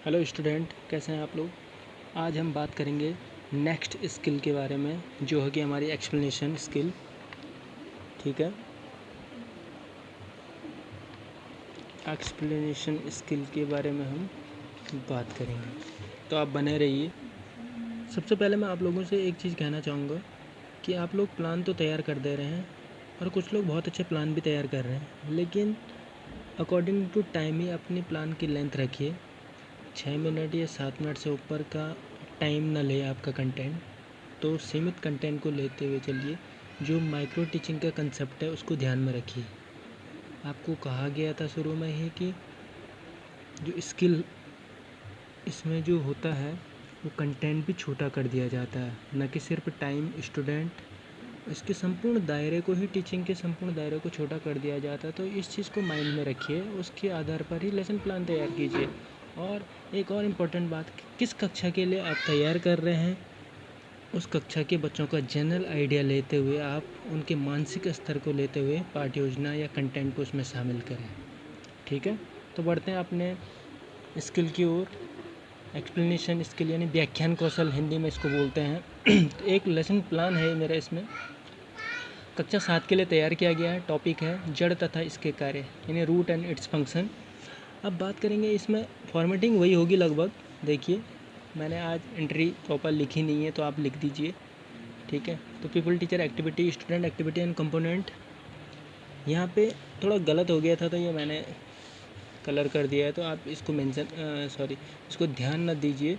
Hello student, कैसे हैं आप लोग। आज हम बात करेंगे नेक्स्ट स्किल के बारे में, जो है कि हमारी एक्सप्लेनेशन स्किल। ठीक है, एक्सप्लेनेशन स्किल के बारे में हम बात करेंगे, तो आप बने रहिए। सबसे पहले मैं आप लोगों से एक चीज़ कहना चाहूँगा कि आप लोग प्लान तो तैयार कर दे रहे हैं और कुछ लोग बहुत अच्छे प्लान भी तैयार कर रहे हैं, लेकिन अकॉर्डिंग टू टाइम ही अपनी प्लान की लेंथ रखिए। 6 मिनट या 7 मिनट से ऊपर का टाइम ना ले आपका कंटेंट, तो सीमित कंटेंट को लेते हुए चलिए। जो माइक्रो टीचिंग का कंसेप्ट है उसको ध्यान में रखिए। आपको कहा गया था शुरू में ही कि जो स्किल इसमें जो होता है वो कंटेंट भी छोटा कर दिया जाता है, न कि सिर्फ टाइम, स्टूडेंट, इसके संपूर्ण दायरे को ही, टीचिंग के संपूर्ण दायरे को छोटा कर दिया जाता है। तो इस चीज़ को माइंड में रखिए, उसके आधार पर ही लेसन प्लान तैयार कीजिए। और एक और इम्पोर्टेंट बात, किस कक्षा के लिए आप तैयार कर रहे हैं, उस कक्षा के बच्चों का जनरल आइडिया लेते हुए, आप उनके मानसिक स्तर को लेते हुए पाठ्य योजना या कंटेंट को उसमें शामिल करें। ठीक है, तो बढ़ते हैं अपने स्किल की ओर। एक्सप्लेनेशन स्किल यानी व्याख्यान कौशल, हिंदी में इसको बोलते हैं। तो एक लेसन प्लान है मेरा, इसमें कक्षा 7 के लिए तैयार किया गया है। टॉपिक है जड़ तथा इसके कार्य, यानी रूट एंड इट्स फंक्शन। अब बात करेंगे, इसमें फॉर्मेटिंग वही होगी लगभग। देखिए, मैंने आज एंट्री प्रॉपर लिखी नहीं है, तो आप लिख दीजिए। ठीक है, तो people, teacher, activity, student, activity and component. यहाँ पे थोड़ा गलत हो गया था, तो ये मैंने कलर कर दिया है, तो आप इसको इसको ध्यान न दीजिए,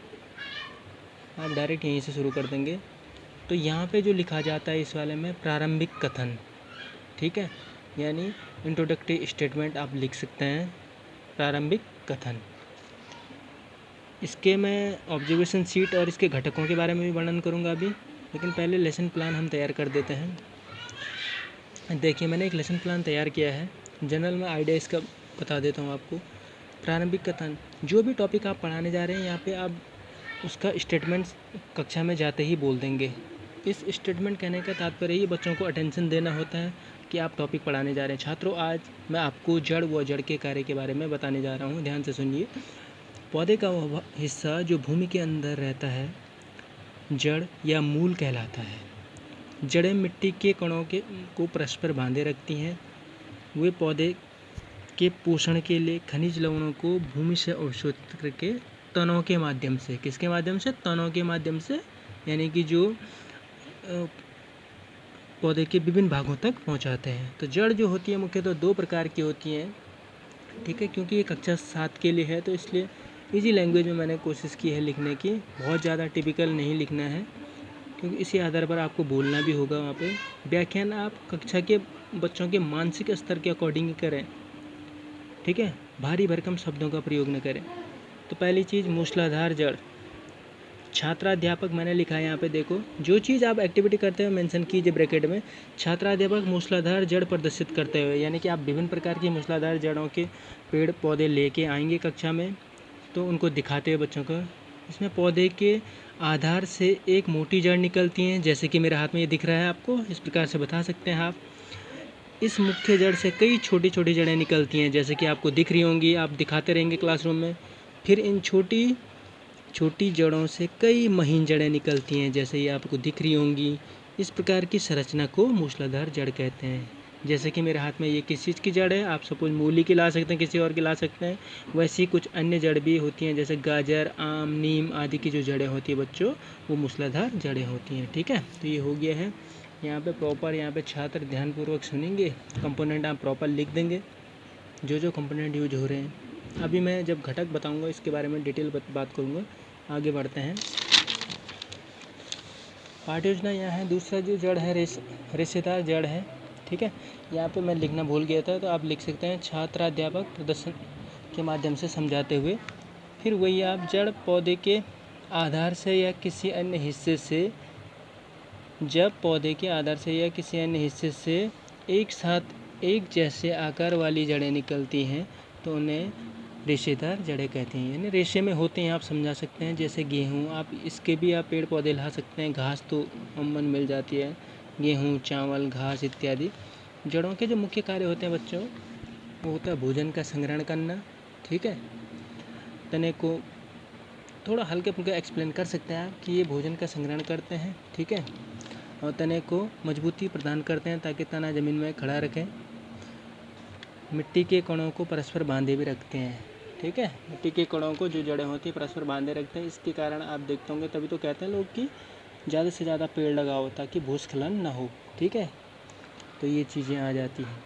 आप डायरेक्ट यहीं से शुरू कर देंगे। तो यहाँ पे जो लिखा जाता है इस वाले में, प्रारंभिक कथन। ठीक है, यानी इंट्रोडक्टरी स्टेटमेंट आप लिख सकते हैं, प्रारंभिक कथन। इसके मैं ऑब्जर्वेशन सीट और इसके घटकों के बारे में भी वर्णन करूँगा अभी, लेकिन पहले लेसन प्लान हम तैयार कर देते हैं। देखिए, मैंने एक लेसन प्लान तैयार किया है। जनरल में आइडिया इसका बता देता हूँ आपको। प्रारंभिक कथन, जो भी टॉपिक आप पढ़ाने जा रहे हैं, यहाँ पे आप उसका स्टेटमेंट कक्षा में जाते ही बोल देंगे। इस स्टेटमेंट कहने का तात्पर्य ही बच्चों को अटेंशन देना होता है कि आप टॉपिक पढ़ाने जा रहे हैं। छात्रों, आज मैं आपको जड़ व जड़ के कार्य के बारे में बताने जा रहा हूँ, ध्यान से सुनिए। पौधे का वह हिस्सा जो भूमि के अंदर रहता है, जड़ या मूल कहलाता है। जड़ें मिट्टी के कणों को परस्पर बांधे रखती हैं। वे पौधे के पोषण के लिए खनिज लवणों को भूमि से अवशोषित करके तनों के माध्यम से, किसके माध्यम से, तनों के माध्यम से, यानी कि जो पौधे के विभिन्न भागों तक पहुंचाते हैं। तो जड़ जो होती है मुख्यतः 2 प्रकार की होती हैं। ठीक है, क्योंकि ये कक्षा 7 के लिए है, तो इसलिए इजी लैंग्वेज में मैंने कोशिश की है लिखने की। बहुत ज़्यादा टिपिकल नहीं लिखना है, क्योंकि इसी आधार पर आपको बोलना भी होगा वहाँ पे। व्याख्यान आप कक्षा के बच्चों के मानसिक स्तर के अकॉर्डिंग करें। ठीक है, भारी भरकम शब्दों का प्रयोग न करें। तो पहली चीज़, मूसलाधार जड़। छात्राध्यापक मैंने लिखा है यहाँ पे, देखो, जो चीज़ आप एक्टिविटी करते हुए मेंशन कीजिए ब्रैकेट में, छात्राध्यापक मूसलाधार जड़ प्रदर्शित करते हुए, यानी कि आप विभिन्न प्रकार की मूसलाधार जड़ों के पेड़ पौधे लेके आएंगे कक्षा में, तो उनको दिखाते हुए बच्चों को। इसमें पौधे के आधार से एक मोटी जड़ निकलती हैं, जैसे कि मेरे हाथ में ये दिख रहा है आपको, इस प्रकार से बता सकते हैं आप। इस मुख्य जड़ से कई छोटी छोटी जड़ें निकलती हैं, जैसे कि आपको दिख रही होंगी, आप दिखाते रहेंगे क्लासरूम में। फिर इन छोटी छोटी जड़ों से कई महीन जड़ें निकलती हैं, जैसे ये आपको दिख रही होंगी। इस प्रकार की संरचना को मूसलाधार जड़ कहते हैं। जैसे कि मेरे हाथ में ये किस चीज़ की जड़ है, आप सपोज मूली की ला सकते हैं, किसी और की ला सकते हैं। वैसी कुछ अन्य जड़ भी होती हैं, जैसे गाजर, आम, नीम आदि की जो जड़ें होती हैं बच्चों, वो मूसलाधार जड़ें होती हैं। ठीक है, तो ये हो गया है। यहाँ पे प्रॉपर, यहाँ पे छात्र ध्यानपूर्वक सुनेंगे, कंपोनेंट आप प्रॉपर लिख देंगे, जो जो कंपोनेंट यूज हो रहे हैं। अभी मैं जब घटक बताऊँगा इसके बारे में डिटेल बात करूँगा। आगे बढ़ते हैं। पाठ्य योजना यहाँ है। दूसरा जो जड़ है, रेशेदार जड़ है। ठीक है, यहाँ पे मैं लिखना भूल गया था, तो आप लिख सकते हैं, छात्राध्यापक प्रदर्शन के माध्यम से समझाते हुए। फिर वही आप, जड़ पौधे के आधार से या किसी अन्य हिस्से से, जब पौधे के आधार से या किसी अन्य हिस्से से एक साथ एक जैसे आकार वाली जड़ें निकलती हैं, तो उन्हें रेशेदार जड़ें कहते हैं, यानी रेशे में होते हैं, आप समझा सकते हैं। जैसे गेहूँ, आप इसके भी आप पेड़ पौधे ला सकते हैं। घास तो अमूमन मिल जाती है, गेहूँ, चावल, घास इत्यादि। जड़ों के जो मुख्य कार्य होते हैं बच्चों, वो होता है भोजन का संग्रहण करना। ठीक है, तने को थोड़ा हल्के फुल्के एक्सप्लेन कर सकते हैं आप कि ये भोजन का संग्रहण करते हैं, ठीक है, और तने को मजबूती प्रदान करते हैं ताकि तना ज़मीन में खड़ा रखें, मिट्टी के कणों को परस्पर बांधे भी रखते हैं, ठीक है। मिट्टी के कणों को जो जड़ें होती हैं परस्पर बांधे रखते हैं। इसके कारण आप देखते होंगे, तभी तो कहते हैं लोग कि ज़्यादा से ज़्यादा पेड़ लगाओ ताकि भूस्खलन ना हो, ठीक है। तो ये चीज़ें आ जाती हैं।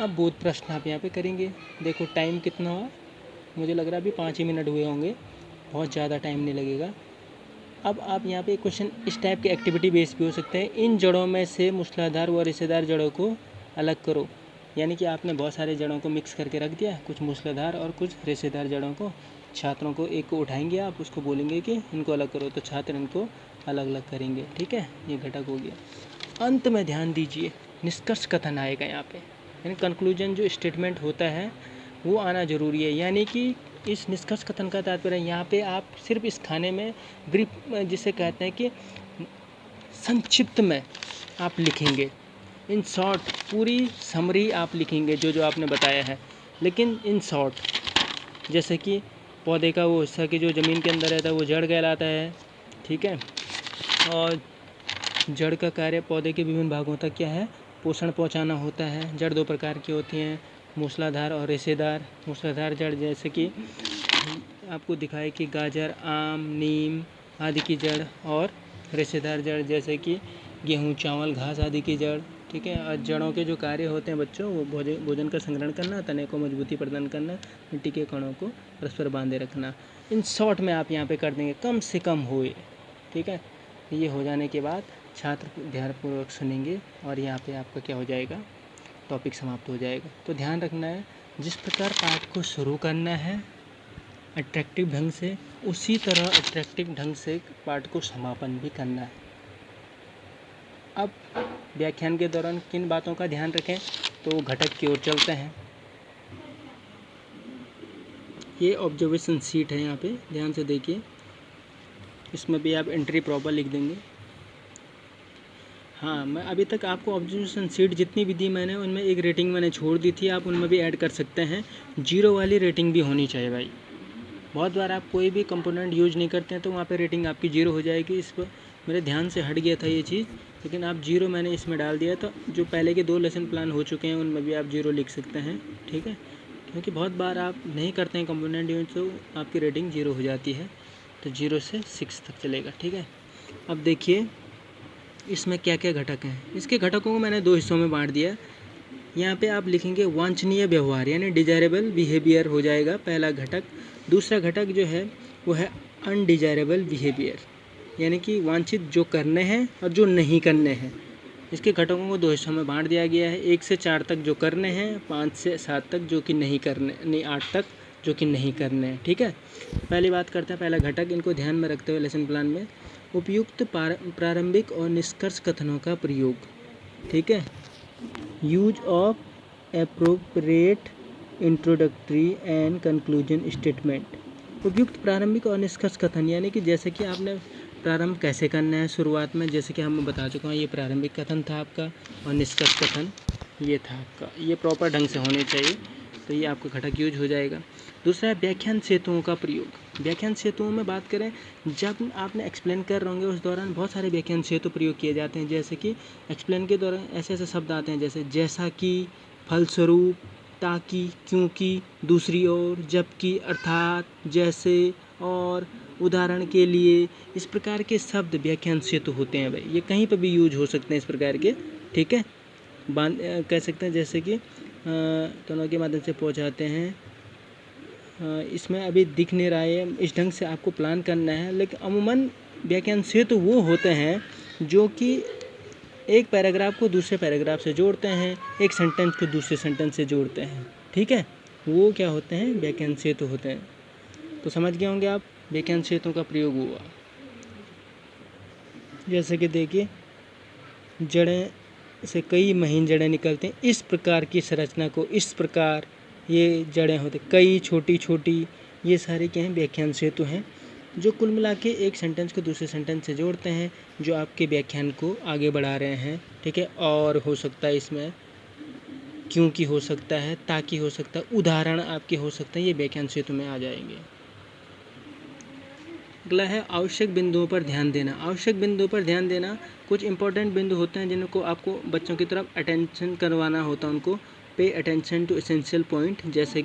अब बोध प्रश्न आप यहाँ पे करेंगे। देखो टाइम कितना हुआ, मुझे लग रहा है अभी 5 ही मिनट हुए होंगे, बहुत ज़्यादा टाइम नहीं लगेगा। अब आप यहाँ पे क्वेश्चन इस टाइप के एक्टिविटी बेस भी हो सकते हैं। इन जड़ों में से मूसलाधार व रेशेदार जड़ों को अलग करो। यानी कि आपने बहुत सारे जड़ों को मिक्स करके रख दिया, कुछ मूसलाधार और कुछ रेशेदार जड़ों को। छात्रों को एक को उठाएंगे आप, उसको बोलेंगे कि इनको अलग करो, तो छात्र इनको अलग अलग करेंगे, ठीक है। ये घटक हो गया। अंत में ध्यान दीजिए, निष्कर्ष कथन आएगा यहाँ पे, यानी कंक्लूजन जो स्टेटमेंट होता है वो आना ज़रूरी है। यानी कि इस निष्कर्ष कथन का तात्पर्य यहाँ पे आप सिर्फ इस खाने में ब्रीफ, जिसे कहते हैं कि संक्षिप्त में आप लिखेंगे, इन शॉर्ट पूरी समरी आप लिखेंगे जो जो आपने बताया है, लेकिन इन शॉर्ट। जैसे कि पौधे का वो हिस्सा कि जो ज़मीन के अंदर रहता है वो जड़ कहलाता है, ठीक है। और जड़ का कार्य पौधे के विभिन्न भागों तक क्या है, पोषण पहुंचाना होता है। जड़ दो प्रकार की होती हैं, मूसलाधार और रेशेदार। मूसलाधार जड़ जैसे कि आपको दिखाए कि गाजर, आम, नीम आदि की जड़, और रेशेदार जड़ जैसे कि गेहूँ, चावल, घास आदि की जड़, ठीक है। और जड़ों के जो कार्य होते हैं बच्चों, वो भोजन का संग्रहण करना, तने को मजबूती प्रदान करना, मिट्टी के कणों को परस्पर बांधे रखना। इन शॉर्ट में आप यहाँ पे कर देंगे, कम से कम होए, ठीक है। ये हो जाने के बाद छात्र ध्यानपूर्वक सुनेंगे और यहाँ पे आपका क्या हो जाएगा, टॉपिक समाप्त हो जाएगा। तो ध्यान रखना है, जिस प्रकार पाठ को शुरू करना है अट्रैक्टिव ढंग से, उसी तरह अट्रैक्टिव ढंग से पाठ को समापन भी करना है। अब व्याख्यान के दौरान किन बातों का ध्यान रखें, तो घटक की ओर चलते हैं। ये ऑब्जर्वेशन शीट है, यहाँ पे ध्यान से देखिए, इसमें भी आप एंट्री प्रॉपर लिख देंगे। हाँ, मैं अभी तक आपको ऑब्जर्वेशन शीट जितनी भी दी मैंने, उनमें एक रेटिंग मैंने छोड़ दी थी, आप उनमें भी ऐड कर सकते हैं। 0 वाली रेटिंग भी होनी चाहिए भाई। बहुत बार आप कोई भी कंपोनेंट यूज नहीं करते हैं तो वहाँ पे रेटिंग आपकी 0 हो जाएगी। इस पर मेरे ध्यान से हट गया था ये चीज़, लेकिन आप 0 मैंने इसमें डाल दिया। तो जो पहले के 2 लेसन प्लान हो चुके हैं उनमें भी आप 0 लिख सकते हैं, ठीक है। क्योंकि बहुत बार आप नहीं करते हैं कंपोनेंट यूज, तो आपकी रेटिंग 0 हो जाती है। तो 0 से 6 तक चलेगा, ठीक है। अब देखिए इसमें क्या क्या घटक हैं। इसके घटकों को मैंने 2 हिस्सों में बांट दिया। यहाँ पे आप लिखेंगे वांछनीय व्यवहार, यानी डिजायरेबल बिहेवियर हो जाएगा पहला घटक। दूसरा घटक जो है वो है अनडिजायरेबल बिहेवियर, यानी कि वांछित जो करने हैं और जो नहीं करने हैं। इसके घटकों को 2 हिस्सों में बांट दिया गया है। 1 से 4 तक जो करने हैं, 5 से 7 तक जो कि नहीं करने, नहीं 8 तक जो कि नहीं करने हैं, ठीक है। पहली बात करते हैं पहला घटक, इनको ध्यान में रखते हुए लेसन प्लान में उपयुक्त प्रारंभिक और निष्कर्ष कथनों का प्रयोग, ठीक है। Use of appropriate introductory and conclusion statement. उपयुक्त प्रारंभिक और निष्कर्ष कथन, यानी कि जैसे कि आपने प्रारंभ कैसे करना है शुरुआत में, जैसे कि हम बता चुका हूँ, ये प्रारंभिक कथन था आपका और निष्कर्ष कथन ये था आपका। ये प्रॉपर ढंग से होने चाहिए, तो ये आपका घटक यूज हो जाएगा। दूसरा है व्याख्यान सेतुओं का प्रयोग। व्याख्यान सेतुओं में बात करें, जब आपने एक्सप्लेन कर रहे होंगे उस दौरान बहुत सारे व्याख्यान सेतु प्रयोग किए जाते हैं। जैसे कि एक्सप्लेन के दौरान ऐसे ऐसे शब्द आते हैं जैसे जैसा कि, फलस्वरूप, ताकि, क्योंकि, दूसरी ओर, जबकि, अर्थात, जैसे, और, उदाहरण के लिए। इस प्रकार के शब्द व्याख्यान सेतु होते हैं भाई, ये कहीं पर भी यूज हो सकते हैं इस प्रकार के, ठीक है। कह सकते हैं जैसे कि दोनों के माध्यम से पहुंचाते हैं। इसमें अभी दिख नहीं रहा है, इस ढंग से आपको प्लान करना है। लेकिन अमूमन व्याख्यान सेतु वो होते हैं जो कि एक पैराग्राफ को दूसरे पैराग्राफ से जोड़ते हैं, एक सेंटेंस को दूसरे सेंटेंस से जोड़ते हैं, ठीक है। वो क्या होते हैं, व्याख्यान सेतु होते हैं। तो समझ गए होंगे आप, व्याख्यान सेतु का प्रयोग हुआ। जैसे कि देखिए, जड़ें से कई महीन जड़ें निकलते हैं, इस प्रकार की संरचना को, इस प्रकार ये जड़ें होती, कई छोटी छोटी, ये सारे क्या हैं, व्याख्यान सेतु हैं, जो कुल मिला के एक सेंटेंस को दूसरे सेंटेंस से जोड़ते हैं, जो आपके व्याख्यान को आगे बढ़ा रहे हैं, ठीक है। और हो सकता है इसमें क्योंकि हो सकता है, ताकि हो सकता है, उदाहरण आपके हो सकते हैं, ये व्याख्यान सेतु में आ जाएंगे। अगला है आवश्यक बिंदुओं पर ध्यान देना। आवश्यक बिंदुओं पर ध्यान देना, कुछ इंपॉर्टेंट बिंदु होते हैं जिनको आपको बच्चों की तरफ अटेंशन करवाना होता है, उनको pay attention to essential point. जैसे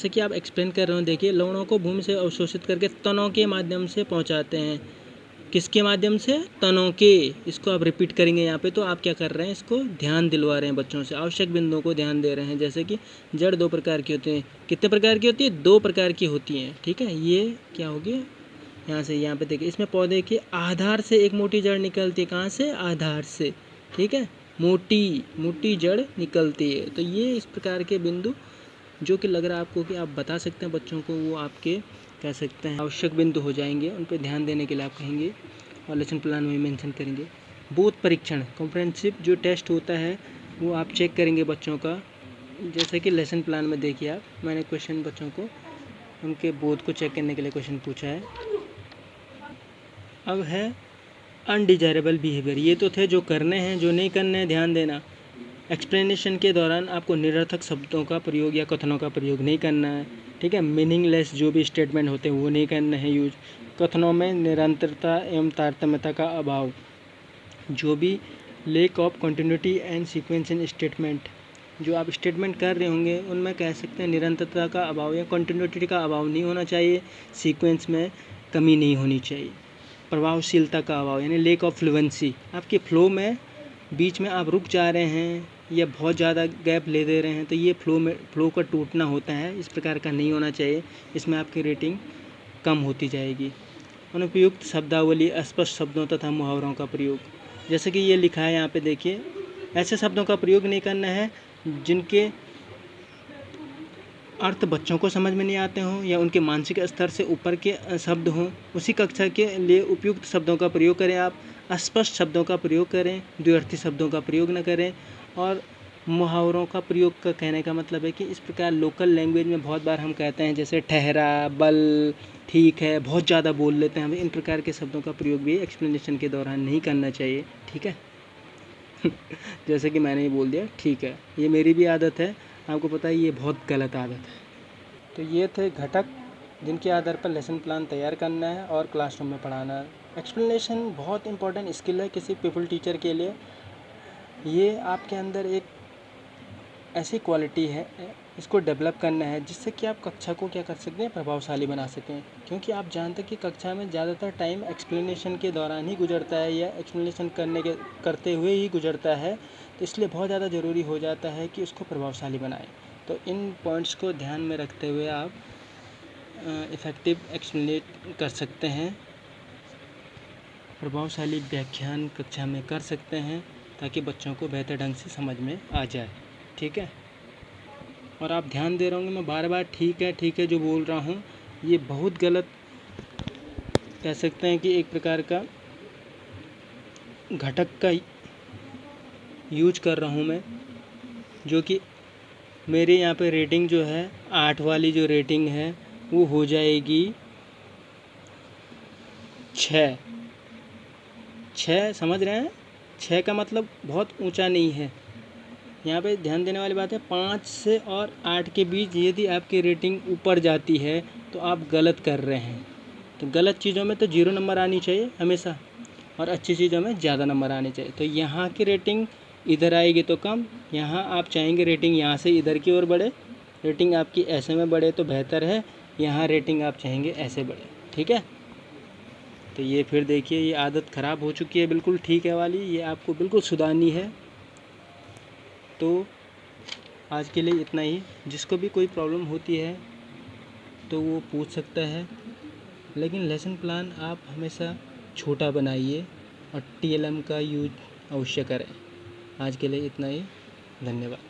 कि आप एक्सप्लेन कर रहे हो, देखिए लवणों को भूमि से अवशोषित करके तनों के माध्यम से पहुंचाते हैं। किसके माध्यम से? तनों के। इसको आप रिपीट करेंगे यहाँ पे, तो आप क्या कर रहे हैं, इसको ध्यान दिलवा रहे हैं बच्चों से, आवश्यक बिंदुओं को ध्यान दे रहे हैं। जैसे कि जड़ 2 प्रकार की होती हैं। कितने प्रकार की होती है? 2 प्रकार की होती हैं, ठीक है। ये क्या होगी, यहाँ से यहाँ पे देखिए, इसमें पौधे के आधार से एक मोटी जड़ निकलती है। कहाँ से? आधार से, ठीक है। मोटी जड़ निकलती है। तो ये इस प्रकार के बिंदु जो कि लग रहा है आपको कि आप बता सकते हैं बच्चों को, वो आपके कह सकते हैं आवश्यक बिंदु हो जाएंगे। उन पर ध्यान देने के लिए आप कहेंगे और लेसन प्लान में मेंशन करेंगे। बोध परीक्षण, कॉम्प्रहेंसिव जो टेस्ट होता है वो आप चेक करेंगे बच्चों का। जैसे कि लेसन प्लान में देखिए आप, मैंने क्वेश्चन बच्चों को उनके बोध को चेक करने के लिए क्वेश्चन पूछा है। अब है अनडिजायरेबल बिहेवियर। ये तो थे जो करने हैं, जो नहीं करने हैं ध्यान देना। एक्सप्लेनेशन के दौरान आपको निरर्थक शब्दों का प्रयोग या कथनों का प्रयोग नहीं करना है, ठीक है। मीनिंगलेस जो भी स्टेटमेंट होते हैं वो नहीं करना है यूज। कथनों में निरंतरता एवं तारतम्यता का अभाव, जो भी lake of continuity and sequence in statement, जो आप स्टेटमेंट कर रहे होंगे उनमें कह सकते हैं निरंतरता का अभाव या कंटिन्यूटी का अभाव नहीं होना चाहिए, सीक्वेंस में कमी नहीं होनी चाहिए। प्रभावशीलता का अभाव यानी लेक ऑफ फ्लुएंसी, आपके फ्लो में बीच में आप रुक जा रहे हैं या बहुत ज़्यादा गैप ले दे रहे हैं, तो ये फ्लो का टूटना होता है, इस प्रकार का नहीं होना चाहिए। इसमें आपकी रेटिंग कम होती जाएगी। अनुपयुक्त शब्दावली, अस्पष्ट शब्दों तथा मुहावरों का प्रयोग, जैसे कि ये लिखा है यहाँ पे देखिए, ऐसे शब्दों का प्रयोग नहीं करना है जिनके अर्थ बच्चों को समझ में नहीं आते हों या उनके मानसिक स्तर से ऊपर के शब्द हों। उसी कक्षा के लिए उपयुक्त शब्दों का प्रयोग करें आप, अस्पष्ट शब्दों का प्रयोग करें, द्व्यर्थी शब्दों का प्रयोग न करें। और मुहावरों का प्रयोग का कहने का मतलब है कि इस प्रकार लोकल लैंग्वेज में बहुत बार हम कहते हैं जैसे ठहरा, बल, ठीक है, बहुत ज़्यादा बोल लेते हैं, हमें इन प्रकार के शब्दों का प्रयोग भी एक्सप्लेनेशन के दौरान नहीं करना चाहिए, ठीक है। जैसे कि मैंने ही बोल दिया ठीक है, ये मेरी भी आदत है, आपको पता है ये बहुत गलत आदत है। तो ये थे घटक जिनके आधार पर लेसन प्लान तैयार करना है और क्लासरूम में पढ़ाना है। एक्सप्लेनेशन बहुत इंपॉर्टेंट स्किल है किसी पीपल टीचर के लिए। ये आपके अंदर एक ऐसी क्वालिटी है, इसको डेवलप करना है जिससे कि आप कक्षा को क्या कर सकते हैं, प्रभावशाली बना सकें। क्योंकि आप जानते हैं कि कक्षा में ज़्यादातर टाइम एक्सप्लेनेशन के दौरान ही गुजरता है या एक्सप्लेनेशन करते हुए ही गुजरता है, तो इसलिए बहुत ज़्यादा ज़रूरी हो जाता है कि उसको प्रभावशाली बनाएं। तो इन पॉइंट्स को ध्यान में रखते हुए आप इफ़ेक्टिव एक्सप्लेनेट कर सकते हैं, प्रभावशाली व्याख्यान कक्षा में कर सकते हैं ताकि बच्चों को बेहतर ढंग से समझ में आ जाए, ठीक है। और आप ध्यान दे रहे होंगे मैं बार बार ठीक है जो बोल रहा हूँ, ये बहुत गलत कह सकते हैं कि एक प्रकार का घटक का यूज कर रहा हूँ मैं, जो कि मेरे यहाँ पे रेटिंग जो है 8 वाली जो रेटिंग है वो हो जाएगी 6। समझ रहे हैं, 6 का मतलब बहुत ऊंचा नहीं है। यहाँ पे ध्यान देने वाली बात है 5 से और 8 के बीच यदि आपकी रेटिंग ऊपर जाती है तो आप गलत कर रहे हैं। तो गलत चीज़ों में तो 0 नंबर आनी चाहिए हमेशा, और अच्छी चीज़ों में ज़्यादा नंबर आने चाहिए। तो यहाँ की रेटिंग इधर आएगी तो कम, यहाँ आप चाहेंगे रेटिंग यहाँ से इधर की ओर बढ़े, रेटिंग आपकी ऐसे में बढ़े तो बेहतर है, यहाँ रेटिंग आप चाहेंगे ऐसे बढ़े, ठीक है। तो ये फिर देखिए ये आदत ख़राब हो चुकी है बिल्कुल, ठीक है वाली, ये आपको बिल्कुल सुधारनी है। तो आज के लिए इतना ही। जिसको भी कोई प्रॉब्लम होती है तो वो पूछ सकता है, लेकिन लेसन प्लान आप हमेशा छोटा बनाइए और TLM का यूज अवश्य करें। आज के लिए इतना ही, धन्यवाद।